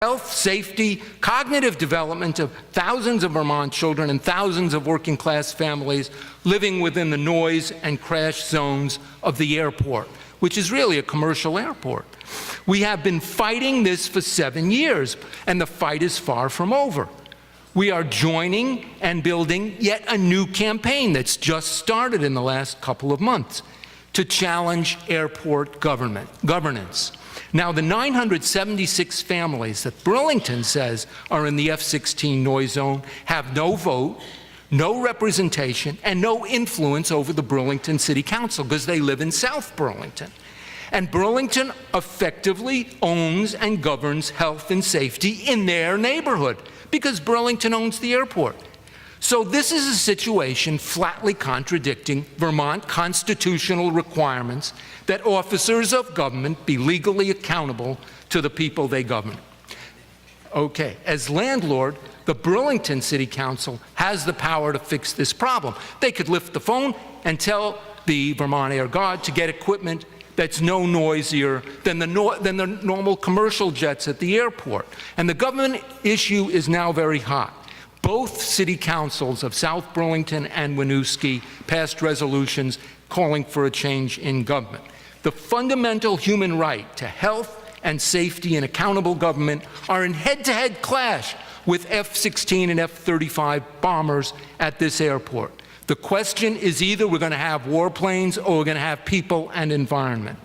health, safety, cognitive development of thousands of Vermont children and thousands of working-class families living within the noise and crash zones of the airport, which is really a commercial airport. We have been fighting this for 7 years, and the fight is far from over. We are joining and building yet a new campaign that's just started in the last couple of months to challenge airport governance. Now, the 976 families that Burlington says are in the F-16 noise zone have no vote, no representation, and no influence over the Burlington City Council because they live in South Burlington. And Burlington effectively owns and governs health and safety in their neighborhood because Burlington owns the airport. So this is a situation flatly contradicting Vermont constitutional requirements that officers of government be legally accountable to the people they govern. Okay, as landlord, the Burlington City Council has the power to fix this problem. They could lift the phone and tell the Vermont Air Guard to get equipment that's no noisier than the normal commercial jets at the airport. And the government issue is now very hot. Both city councils of South Burlington and Winooski passed resolutions calling for a change in government. The fundamental human right to health and safety and accountable government are in head-to-head clash with F-16 and F-35 bombers at this airport. The question is either we're going to have warplanes or we're going to have people and environment.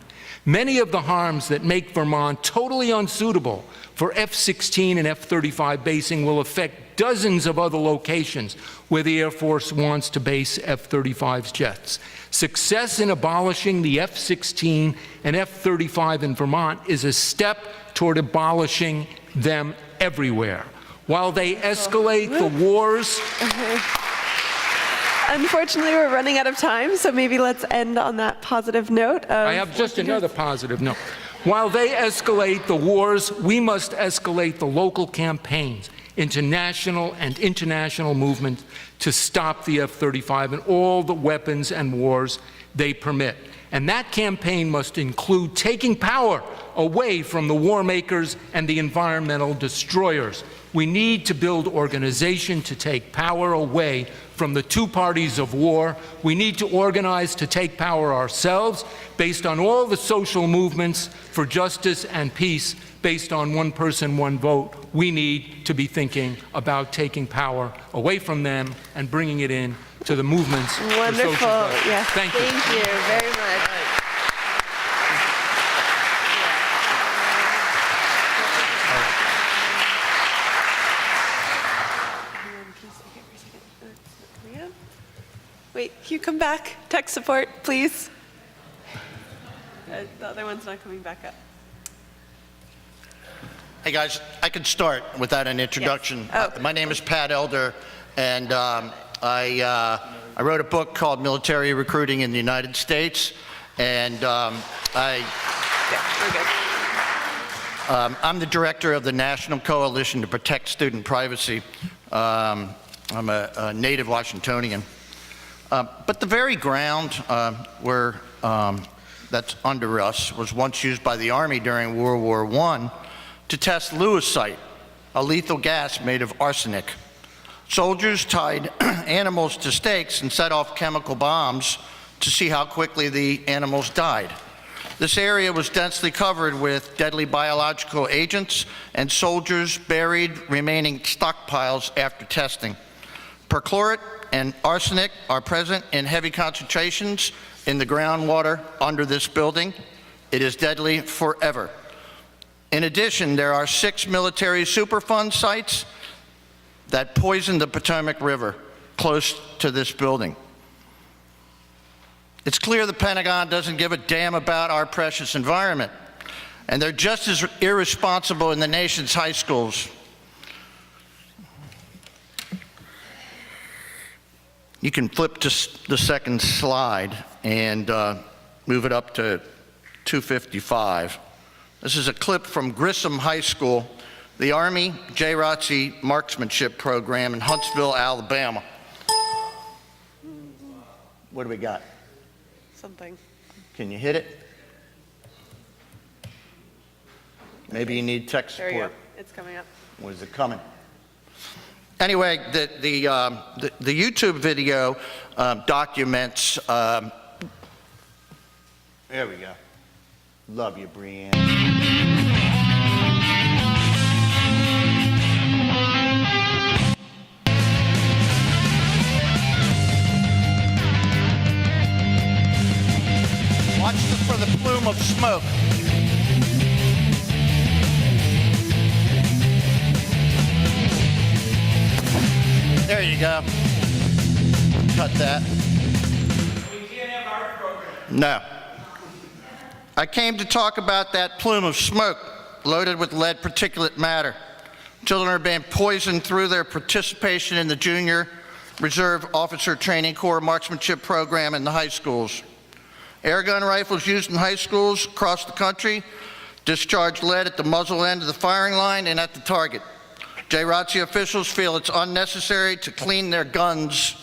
Many of the harms that make Vermont totally unsuitable for F-16 and F-35 basing will affect dozens of other locations where the Air Force wants to base F-35's jets. Success in abolishing the F-16 and F-35 in Vermont is a step toward abolishing them everywhere. While they escalate the wars... Unfortunately, we're running out of time, so maybe let's end on that positive note. I have just another positive note. While they escalate the wars, we must escalate the local campaigns into national and international movements to stop the F-35 and all the weapons and wars they permit. And that campaign must include taking power away from the war makers and the environmental destroyers. We need to build organization to take power away from the two parties of war. We need to organize to take power ourselves based on all the social movements for justice and peace based on one person, one vote. We need to be thinking about taking power away from them and bringing it in to the movements. Wonderful. For social justice. Yes. Thank you. Thank you very much. Wait, can you come back? Tech support, please. The other one's not coming back up. Hey guys, I could start without an introduction. Yes. My name is Pat Elder, and I wrote a book called Military Recruiting in the United States, and I'm the director of the National Coalition to Protect Student Privacy. I'm a native Washingtonian. But the very ground that's under us was once used by the Army during World War I to test lewisite, a lethal gas made of arsenic. Soldiers tied animals to stakes and set off chemical bombs to see how quickly the animals died. This area was densely covered with deadly biological agents, and soldiers buried remaining stockpiles after testing. Perchlorate and arsenic are present in heavy concentrations in the groundwater under this building. It is deadly forever. In addition, there are 6 military Superfund sites that poison the Potomac River close to this building. It's clear the Pentagon doesn't give a damn about our precious environment, and they're just as irresponsible in the nation's high schools. You can flip to the second slide and move it up to 255. This is a clip from Grissom High School, the Army JROTC marksmanship program in Huntsville, Alabama. What do we got? Something. Can you hit it? Maybe you need tech support. There you go. It's coming up. Was it coming? Anyway, the YouTube video documents. There we go. Love you, Brianne. Watch for the plume of smoke. There you go. Cut that. We can't have our program. No. I came to talk about that plume of smoke loaded with lead particulate matter. Children are being poisoned through their participation in the Junior Reserve Officer Training Corps marksmanship program in the high schools. Air gun rifles used in high schools across the country discharge lead at the muzzle end of the firing line and at the target. JROTC officials feel it's unnecessary to clean their guns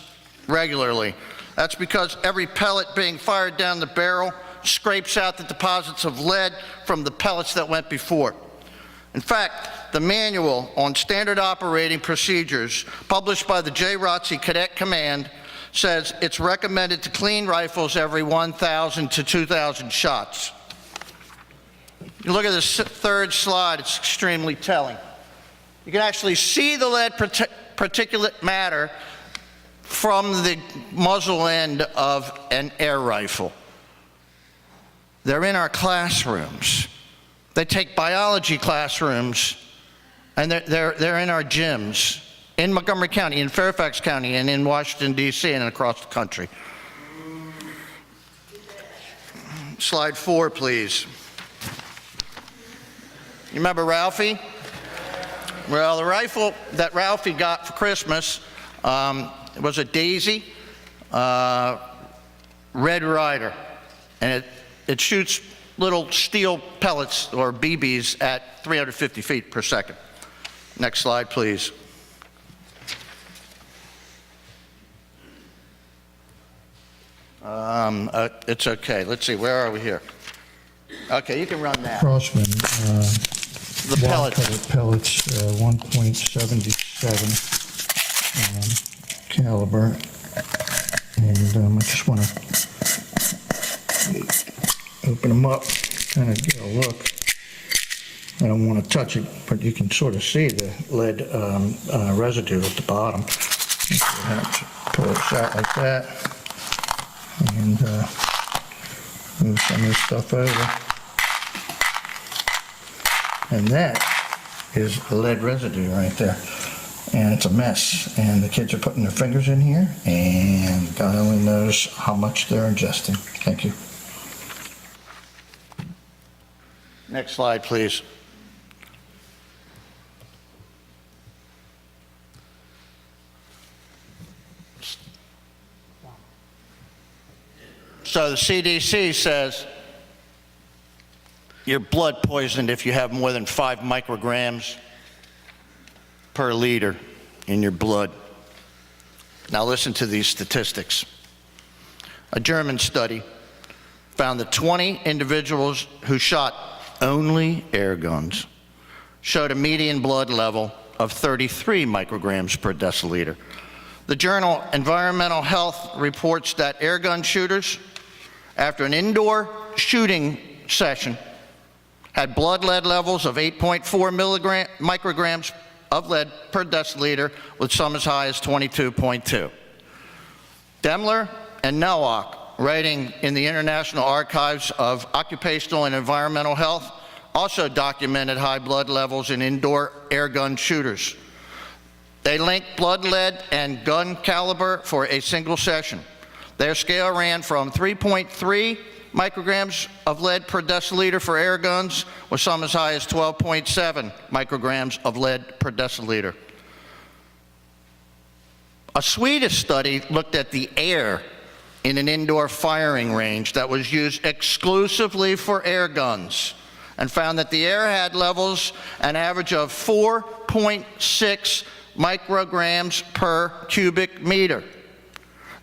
regularly. That's because every pellet being fired down the barrel scrapes out the deposits of lead from the pellets that went before. In fact, the manual on standard operating procedures published by the JROTC Cadet Command says it's recommended to clean rifles every 1,000 to 2,000 shots. You look at this third slide, it's extremely telling. You can actually see the lead particulate matter from the muzzle end of an air rifle. They're in our classrooms. They take biology classrooms, and they're in our gyms in Montgomery County, in Fairfax County, and in Washington, D.C., and across the country. Slide 4, please. You remember Ralphie? Well, the rifle that Ralphie got for Christmas was a Daisy Red Ryder, and it shoots little steel pellets, or BBs, at 350 feet per second. Next slide, please. It's okay. Let's see, where are we here? Okay, you can run that. Crossman, The pellet. pellets, 1.77 caliber, and I just want to open them up, kind of get a look. I don't want to touch it, but you can sort of see the lead residue at the bottom. You have to pull it out like that, and move some of this stuff over. And that is the lead residue right there. And it's a mess. And the kids are putting their fingers in here, and God only knows how much they're ingesting. Thank you. Next slide, please. So the CDC says you're blood poisoned if you have more than 5 micrograms per liter in your blood. Now listen to these statistics. A German study found that 20 individuals who shot only air guns showed a median blood level of 33 micrograms per deciliter. The journal Environmental Health reports that air gun shooters, after an indoor shooting session, had blood lead levels of 8.4 micrograms of lead per deciliter, with some as high as 22.2. Demler and Nowak, writing in the International Archives of Occupational and Environmental Health, also documented high blood levels in indoor air gun shooters. They linked blood lead and gun caliber for a single session. Their scale ran from 3.3 micrograms of lead per deciliter for air guns, with some as high as 12.7 micrograms of lead per deciliter. A Swedish study looked at the air in an indoor firing range that was used exclusively for air guns, and found that the air had levels an average of 4.6 micrograms per cubic meter.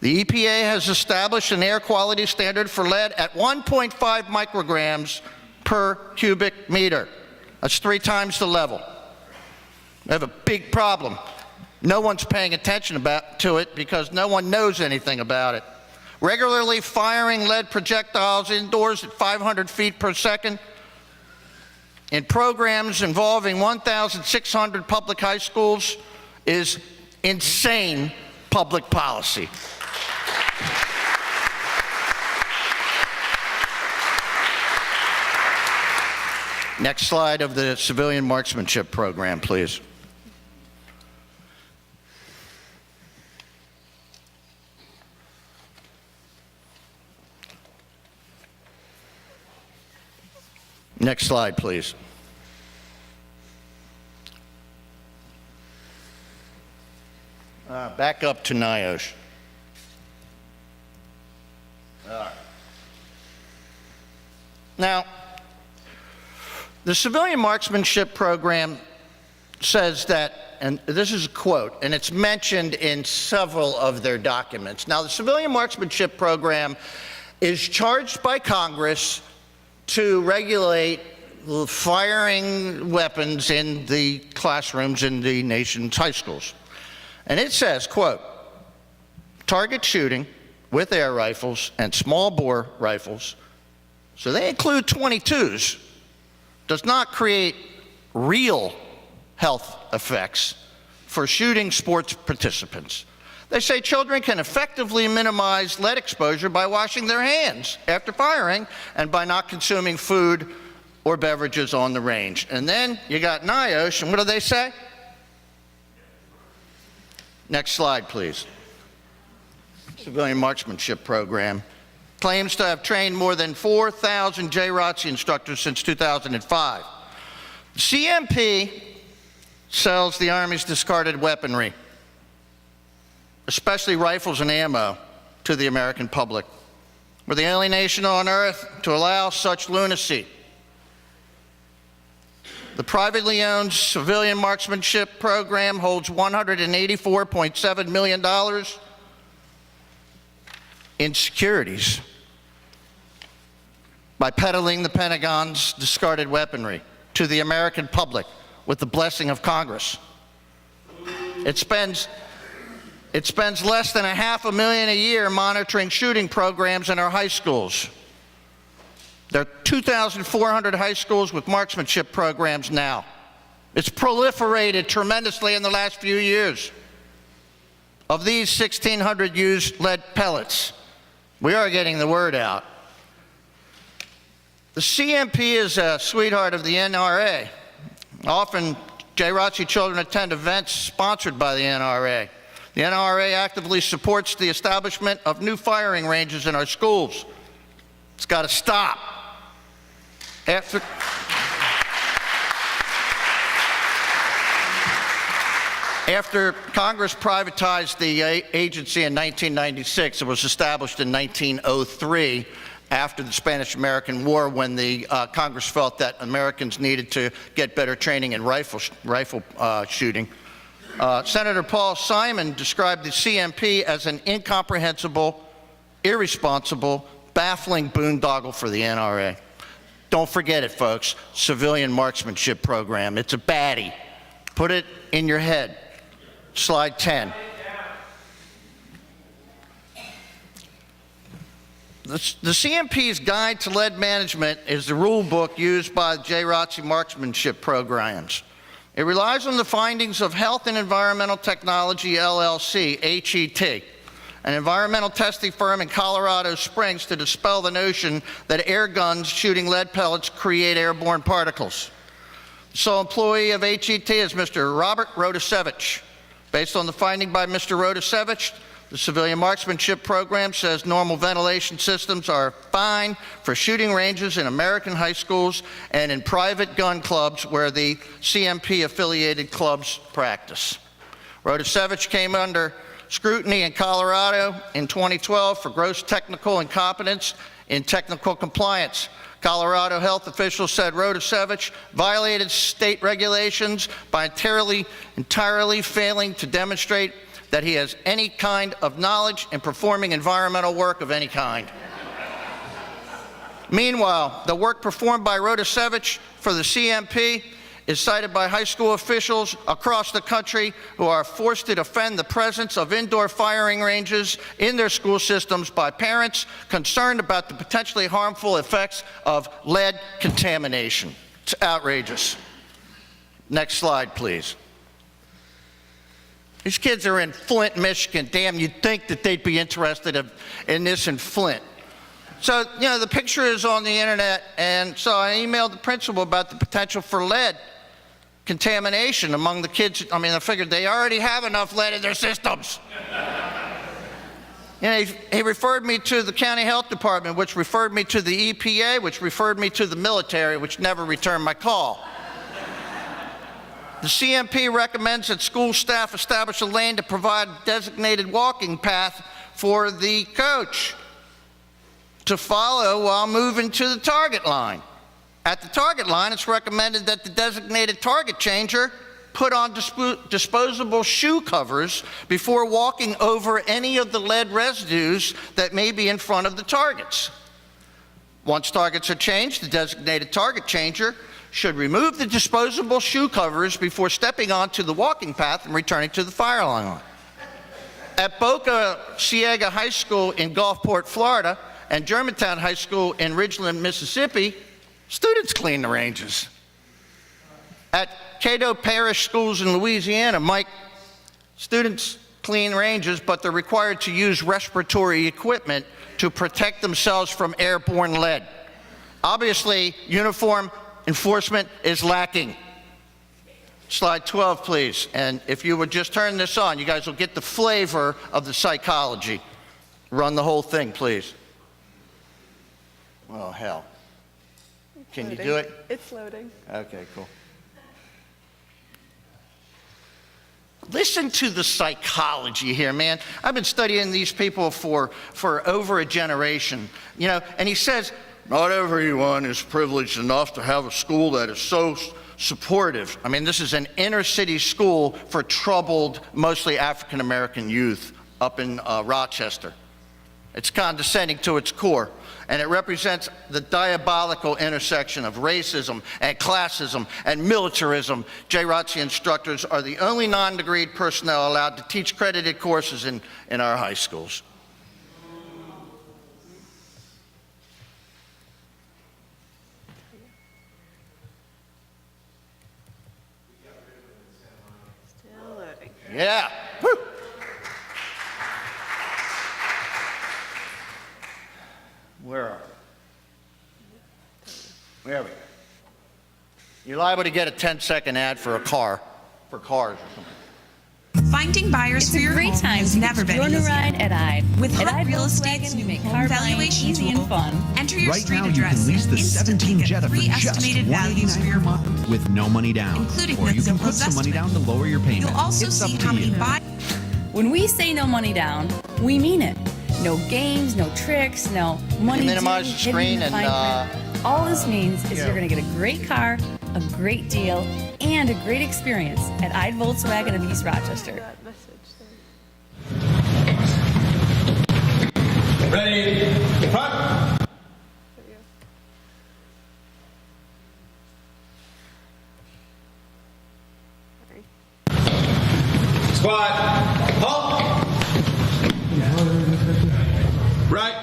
The EPA has established an air quality standard for lead at 1.5 micrograms per cubic meter. That's 3 times the level. We have a big problem. No one's paying attention to it because no one knows anything about it. Regularly firing lead projectiles indoors at 500 feet per second in programs involving 1,600 public high schools is insane public policy. Next slide of the civilian marksmanship program, please. Next slide, please. Back up to NIOSH. All right. Now, the civilian marksmanship program says that, and this is a quote, and it's mentioned in several of their documents. Now, the civilian marksmanship program is charged by Congress to regulate firing weapons in the classrooms in the nation's high schools. And it says, quote, target shooting with air rifles and small bore rifles, so they include .22s, does not create real health effects for shooting sports participants. They say children can effectively minimize lead exposure by washing their hands after firing and by not consuming food or beverages on the range. And then you got NIOSH, and what do they say? Next slide, please. Civilian marksmanship program claims to have trained more than 4,000 JROTC instructors since 2005. The CMP sells the Army's discarded weaponry, especially rifles and ammo, to the American public. We're the only nation on earth to allow such lunacy. The privately owned civilian marksmanship program holds $184.7 million in securities by peddling the Pentagon's discarded weaponry to the American public with the blessing of Congress. It spends less than $500,000 a year monitoring shooting programs in our high schools. There are 2,400 high schools with marksmanship programs now. It's proliferated tremendously in the last few years. Of these, 1,600 use lead pellets. We are getting the word out. The CMP is a sweetheart of the NRA. Often, JROTC children attend events sponsored by the NRA. The NRA actively supports the establishment of new firing ranges in our schools. It's got to stop. After Congress privatized the agency in 1996, it was established in 1903 after the Spanish-American War, when the Congress felt that Americans needed to get better training in rifle shooting. Senator Paul Simon described the CMP as an incomprehensible, irresponsible, baffling boondoggle for the NRA. Don't forget it, folks. Civilian marksmanship program. It's a baddie. Put it in your head. Slide 10. The CMP's Guide to Lead Management is the rule book used by the JROTC marksmanship programs. It relies on the findings of Health and Environmental Technology, LLC, HET, an environmental testing firm in Colorado Springs, to dispel the notion that air guns shooting lead pellets create airborne particles. The sole employee of HET is Mr. Robert Rodasevich. Based on the finding by Mr. Rodasevich, the civilian marksmanship program says normal ventilation systems are fine for shooting ranges in American high schools and in private gun clubs where the CMP-affiliated clubs practice. Rodasevich came under scrutiny in Colorado in 2012 for gross technical incompetence in technical compliance. Colorado health officials said Rodasevich violated state regulations by entirely failing to demonstrate that he has any kind of knowledge in performing environmental work of any kind. Meanwhile, the work performed by Rodasevich for the CMP is cited by high school officials across the country who are forced to defend the presence of indoor firing ranges in their school systems by parents concerned about the potentially harmful effects of lead contamination. It's outrageous. Next slide, please. These kids are in Flint, Michigan. Damn, you'd think that they'd be interested in this in Flint. So, you know, the picture is on the internet, and so I emailed the principal about the potential for lead contamination among the kids. I mean, I figured they already have enough lead in their systems. You know, he referred me to the county health department, which referred me to the EPA, which referred me to the military, which never returned my call. The CMP recommends that school staff establish a lane to provide a designated walking path for the coach to follow while moving to the target line. At the target line, it's recommended that the designated target changer put on disposable shoe covers before walking over any of the lead residues that may be in front of the targets. Once targets are changed, the designated target changer should remove the disposable shoe covers before stepping onto the walking path and returning to the fire line. At Boca Ciega High School in Gulfport, Florida, and Germantown High School in Ridgeland, Mississippi, students clean the ranges. At Cato Parish Schools in Louisiana, students clean ranges, but they're required to use respiratory equipment to protect themselves from airborne lead. Obviously, uniform enforcement is lacking. Slide 12, please. And if you would just turn this on, you guys will get the flavor of the psychology. Run the whole thing, please. Oh, hell. Can you do it? It's loading. Okay, cool. Listen to the psychology here, man. I've been studying these people for over a generation, you know, and he says, not everyone is privileged enough to have a school that is so supportive. I mean, this is an inner city school for troubled, mostly African-American youth up in Rochester. It's condescending to its core, and it represents the diabolical intersection of racism and classism and militarism. JROTC instructors are the only non-degreed personnel allowed to teach credited courses in our high schools. Still loading. Yeah. Woo. Where are we? There we go. You're liable to get a 10-second ad for a car, for cars or something. Finding buyers for your home has never been easier. Ride at IDE. With at Hunt IDE Real Volkswagen, Estate's we new make home car buying valuation easy tool. and fun. Enter your Right street now, you address can lease the and instantly 17 get Jetta for three just estimated values for your home, $189 with no money down. including Or with you can put Zillow's some money estimate. down to lower your payment. You'll also It's see up how to many you. When we say no money down, we mean it. No games, no tricks, no money. minimize due, the hidden screen in the and, fine print. All this means is you're going to get a great car, a great deal, and a great experience at IDE Volkswagen of East Rochester. That message there. Ready, front. There we go. Sorry. Squat. Halt. Right.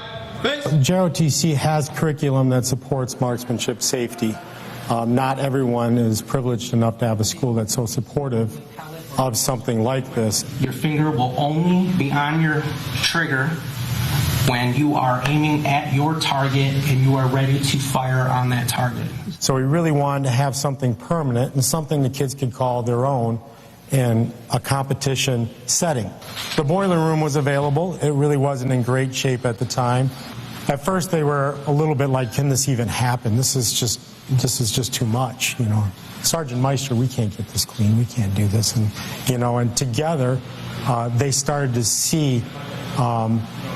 Face. JROTC has curriculum that supports marksmanship safety. Not everyone is privileged enough to have a school that's so supportive of something like this. Your finger will only be on your trigger when you are aiming at your target and you are ready to fire on that target. So we really wanted to have something permanent and something the kids could call their own in a competition setting. The boiler room was available. It really wasn't in great shape at the time. At first they were a little bit like, can this even happen? This is just too much, you know. Sergeant Meister, we can't get this clean. We can't do this. And, you know, and together they started to see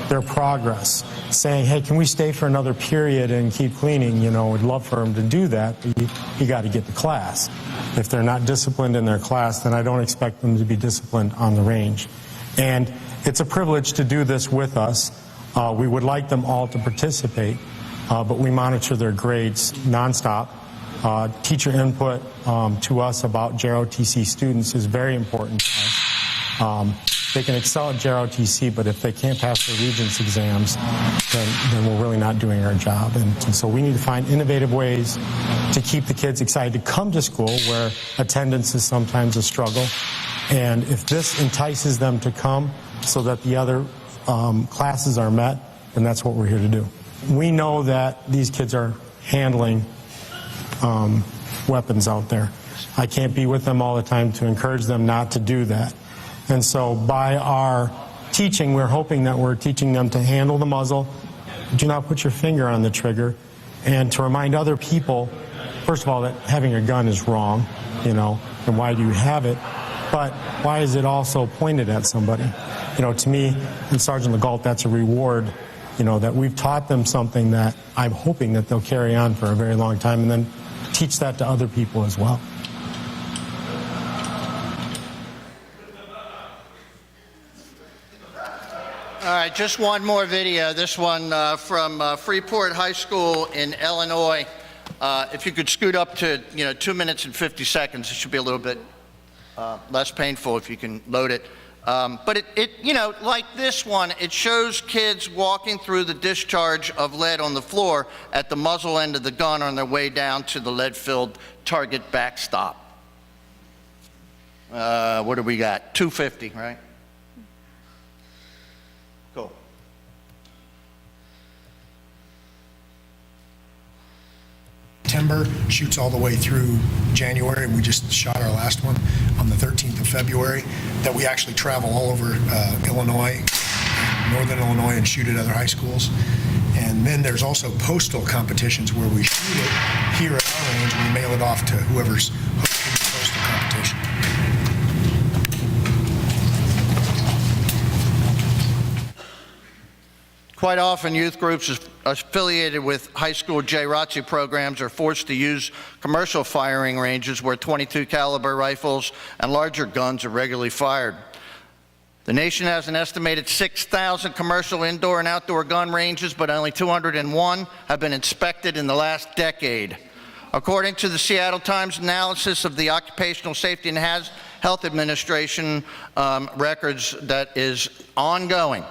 their progress, saying, hey, can we stay for another period and keep cleaning? You know, we'd love for them to do that, but you got to get the class. If they're not disciplined in their class, then I don't expect them to be disciplined on the range. And it's a privilege to do this with us. We would like them all to participate, but we monitor their grades nonstop. teacher input to us about JROTC students is very important to us. They can excel at JROTC, but if they can't pass their Regents exams, then we're really not doing our job. And so we need to find innovative ways to keep the kids excited to come to school, where attendance is sometimes a struggle. And if this entices them to come so that the other classes are met, then that's what we're here to do. We know that these kids are handling weapons out there. I can't be with them all the time to encourage them not to do that. And so by our teaching, we're hoping that we're teaching them to handle the muzzle, do not put your finger on the trigger, and to remind other people, first of all, that having a gun is wrong, you know, and why do you have it? But why is it also pointed at somebody? You know, to me, and Sergeant Legault, that's a reward, you know, that we've taught them something that I'm hoping that they'll carry on for a very long time, and then teach that to other people as well. All right, just one more video. This one from Freeport High School in Illinois. If you could scoot up to, 2 minutes and 50 seconds, it should be a little bit less painful if you can load it. But it, like this one, it shows kids walking through the discharge of lead on the floor at the muzzle end of the gun on their way down to the lead-filled target backstop. What do we got? 250, right? Cool. September, shoots all the way through January. We just shot our last one on the 13th of February, that we actually travel all over Illinois, Northern Illinois, and shoot at other high schools. And then there's also postal competitions where we shoot it here at our range and we mail it off to whoever's hosting the postal competition. Quite often, youth groups affiliated with high school JROTC programs are forced to use commercial firing ranges where .22 caliber rifles and larger guns are regularly fired. The nation has an estimated 6,000 commercial indoor and outdoor gun ranges, but only 201 have been inspected in the last decade. According to the Seattle Times analysis of the Occupational Safety and Health Administration records that is ongoing,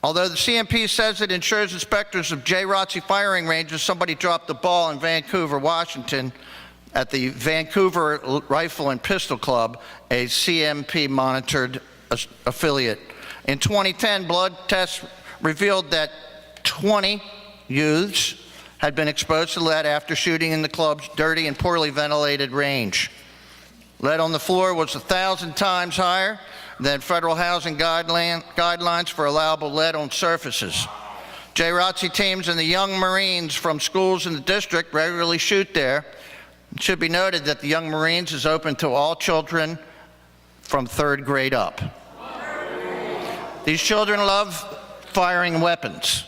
although the CMP says it ensures inspectors of JROTC firing ranges, somebody dropped the ball in Vancouver, Washington, at the Vancouver Rifle and Pistol Club, a CMP-monitored affiliate. In 2010, blood tests revealed that 20 youths had been exposed to lead after shooting in the club's dirty and poorly ventilated range. Lead on the floor was 1,000 times higher than federal housing guidelines for allowable lead on surfaces. JROTC teams and the young Marines from schools in the district regularly shoot there. It should be noted that the Young Marines is open to all children from 3rd grade up. These children love firing weapons.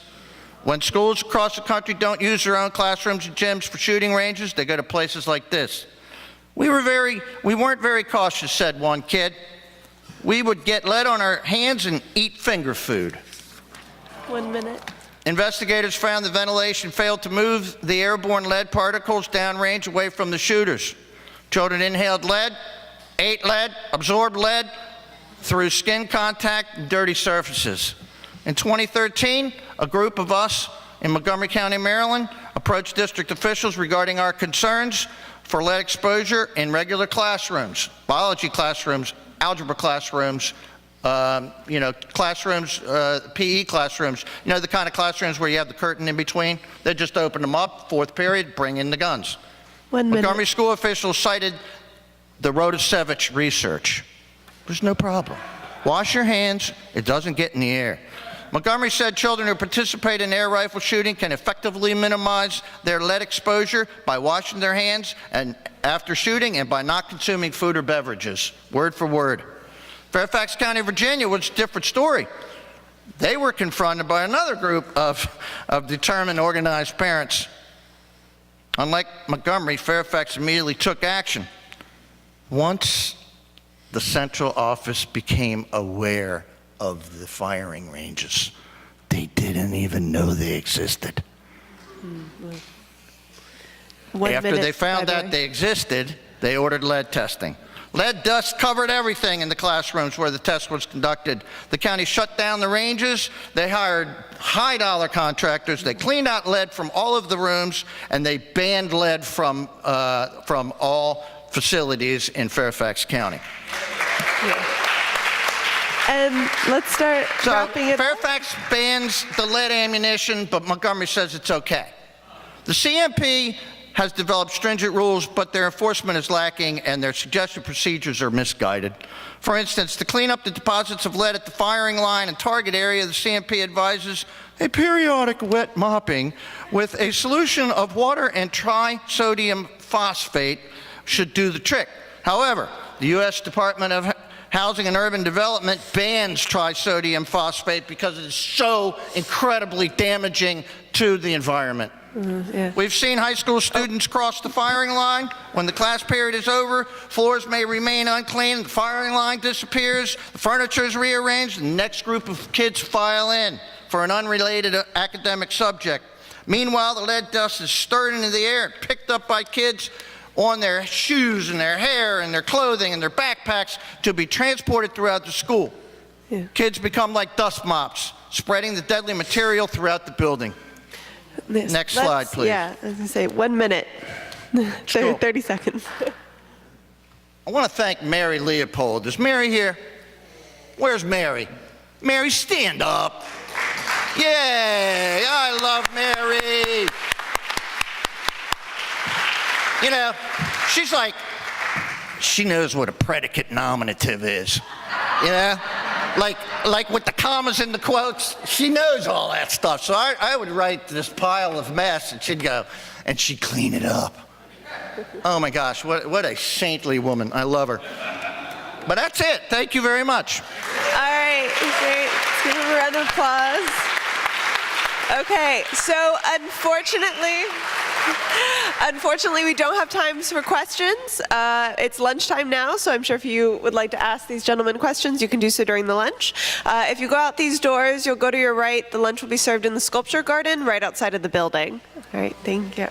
When schools across the country don't use their own classrooms and gyms for shooting ranges, they go to places like this. We weren't very cautious, said one kid. We would get lead on our hands and eat finger food. 1 minute. Investigators found the ventilation failed to move the airborne lead particles downrange away from the shooters. Children inhaled lead, ate lead, absorbed lead through skin contact and dirty surfaces. In 2013, a group of us in Montgomery County, Maryland, approached district officials regarding our concerns for lead exposure in regular classrooms, biology classrooms, algebra classrooms, classrooms, PE classrooms, the kind of classrooms where you have the curtain in between. They just open them up, 4th period, bring in the guns. 1 minute. Montgomery school officials cited the Rodasevich research. There's no problem. Wash your hands, it doesn't get in the air. Montgomery said children who participate in air rifle shooting can effectively minimize their lead exposure by washing their hands and after shooting and by not consuming food or beverages, word for word. Fairfax County, Virginia was a different story. They were confronted by another group of determined, organized parents. Unlike Montgomery, Fairfax immediately took action. Once the central office became aware of the firing ranges, they didn't even know they existed. After they found out they existed, they ordered lead testing. Lead dust covered everything in the classrooms where the test was conducted. The county shut down the ranges. They hired high-dollar contractors. They cleaned out lead from all of the rooms, and they banned lead from all facilities in Fairfax County. And let's start wrapping it up. Fairfax bans the lead ammunition, but Montgomery says it's okay. The CMP has developed stringent rules, but their enforcement is lacking and their suggested procedures are misguided. For instance, to clean up the deposits of lead at the firing line and target area, the CMP advises a periodic wet mopping with a solution of water and trisodium phosphate should do the trick. However, the U.S. Department of Housing and Urban Development bans trisodium phosphate because it is so incredibly damaging to the environment. We've seen high school students cross the firing line. When the class period is over, floors may remain unclean, the firing line disappears, the furniture is rearranged, and the next group of kids file in for an unrelated academic subject. Meanwhile, the lead dust is stirred into the air and picked up by kids on their shoes and their hair and their clothing and their backpacks to be transported throughout the school. Kids become like dust mops, spreading the deadly material throughout the building. Next slide, please. Yeah, I was going to say 1 minute, 30 seconds. I want to thank Mary Leopold. Is Mary here? Where's Mary? Mary, stand up. Yay, I love Mary. You know, she's like, she knows what a predicate nominative is. You know? Like with the commas and the quotes, she knows all that stuff. So I would write this pile of mess and she'd go, and she'd clean it up. Oh my gosh, what a saintly woman. I love her. But that's it. Thank you very much. All right, great. Let's give them a round of applause. Okay, so unfortunately, we don't have time for questions. It's lunchtime now, so I'm sure if you would like to ask these gentlemen questions, you can do so during the lunch. If you go out these doors, you'll go to your right. The lunch will be served in the sculpture garden right outside of the building. All right, thank you.